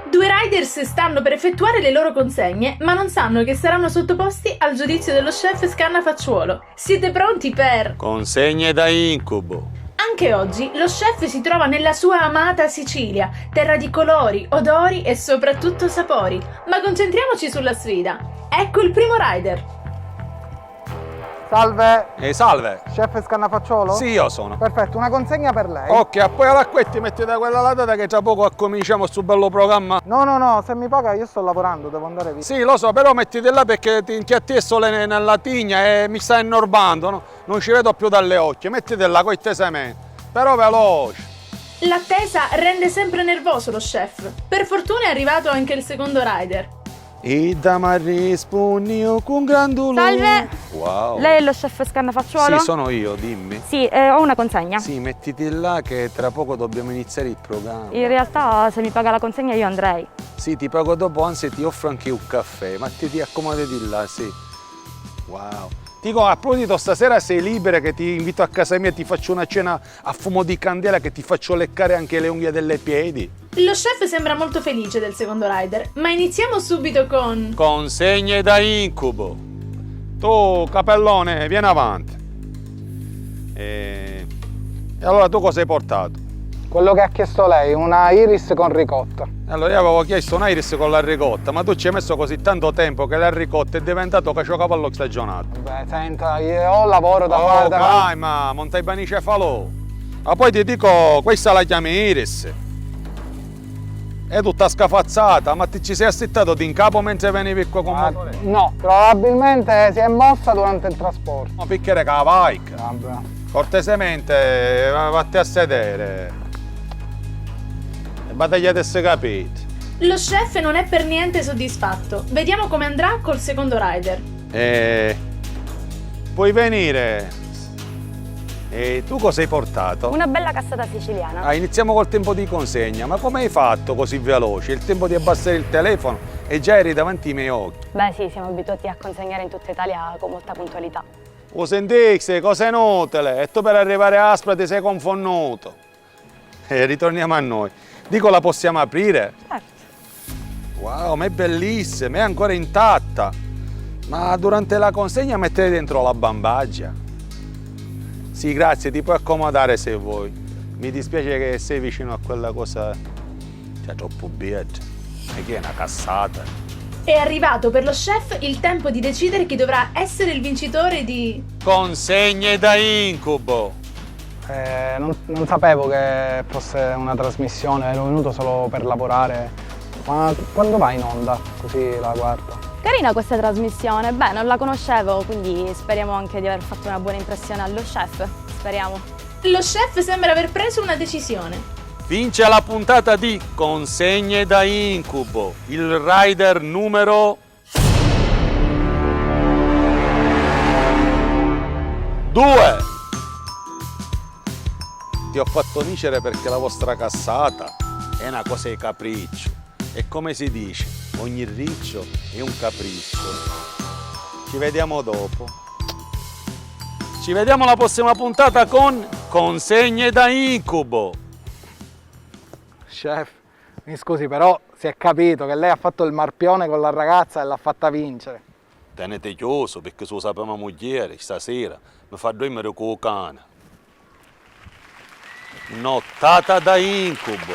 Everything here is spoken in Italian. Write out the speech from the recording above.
Due riders stanno per effettuare le loro consegne, ma non sanno che saranno sottoposti al giudizio dello chef Scannafacciuolo. Siete pronti per... Consegne da incubo. Anche oggi lo chef si trova nella sua amata Sicilia, terra di colori, odori e soprattutto sapori. Ma concentriamoci sulla sfida. Ecco il primo rider. Salve, Salve. chef Scannafacciolo? Sì, io sono. Perfetto, una consegna per lei. Ok, poi all'acquetti metti da quella latata che tra poco cominciamo sto bello programma. No, se mi paga io sto lavorando, devo andare via. Sì, lo so, però mettiti là perché ti inchiattesso nella tigna e mi stai innorbando, no? Non ci vedo più dalle occhie, mettiti là con i tesamenti. Però veloce. L'attesa rende sempre nervoso lo chef. Per fortuna è arrivato anche il secondo rider. E da rispondi con gran dolore. Salve! Wow. Lei è lo chef Scannafacciuolo? Sì, sono io, dimmi. Sì, ho una consegna. Sì, mettiti là che tra poco dobbiamo iniziare il programma. In realtà se mi paga la consegna io andrei. Sì, ti pago dopo, anzi ti offro anche un caffè, ma ti accomodati là, sì. Wow. Dico, a proposito, stasera sei libera che ti invito a casa mia, ti faccio una cena a fumo di candela, che ti faccio leccare anche le unghie delle piedi. Lo chef sembra molto felice del secondo rider, ma iniziamo subito con... Consegne da incubo. Tu, capellone, vieni avanti. E allora tu cosa hai portato? Quello che ha chiesto lei, una iris con ricotta. Allora io avevo chiesto un iris con la ricotta, ma tu ci hai messo così tanto tempo che la ricotta è diventato caciocavallo stagionato. Beh, senta, io ho lavoro da Oh, fare. calma, montai banicefalo. Ma poi ti dico, questa la chiami iris. È tutta scafazzata, ma ti ci sei assettato di in capo mentre venivi qua con me? No, probabilmente si è mossa durante il trasporto. Ma picchiere che la vai. Vabbè. Cortesemente, vatti a sedere. E battagliate se capite. Lo chef non è per niente soddisfatto. Vediamo come andrà col secondo rider. Puoi venire. E tu cosa hai portato? Una bella cassata siciliana. Ah, iniziamo col tempo di consegna. Ma come hai fatto così veloce? Il tempo di abbassare il telefono e già eri davanti ai miei occhi. Beh sì, siamo abituati a consegnare in tutta Italia con molta puntualità. O sentixi, cose inutili. E tu per arrivare a Aspra ti sei confonnuto. E ritorniamo a noi. Dico, la possiamo aprire? Certo. Wow, ma è bellissima, è ancora intatta. Ma durante la consegna mettete dentro la bambaggia? Sì, grazie, ti puoi accomodare se vuoi. Mi dispiace che sei vicino a quella cosa. C'è troppo bietta. E che è una cassata. È arrivato per lo chef il tempo di decidere chi dovrà essere il vincitore di... Consegne da incubo. Non sapevo che fosse una trasmissione, ero venuto solo per lavorare. Ma quando va in onda? Così la guardo. Carina questa trasmissione, beh non la conoscevo, quindi speriamo anche di aver fatto una buona impressione allo chef, speriamo. Lo chef sembra aver preso una decisione. Vince la puntata di Consegne da incubo. Il rider numero 2. Ti ho fatto vincere perché la vostra cassata è una cosa di capriccio. E come si dice, ogni riccio è un capriccio. Ci vediamo dopo. Ci vediamo alla prossima puntata con Consegne da incubo. Chef, mi scusi, però si è capito che lei ha fatto il marpione con la ragazza e l'ha fatta vincere. Tenete chiuso perché se lo sappiamo moglie stasera mi fa dormire con il cane. Nottata da incubo.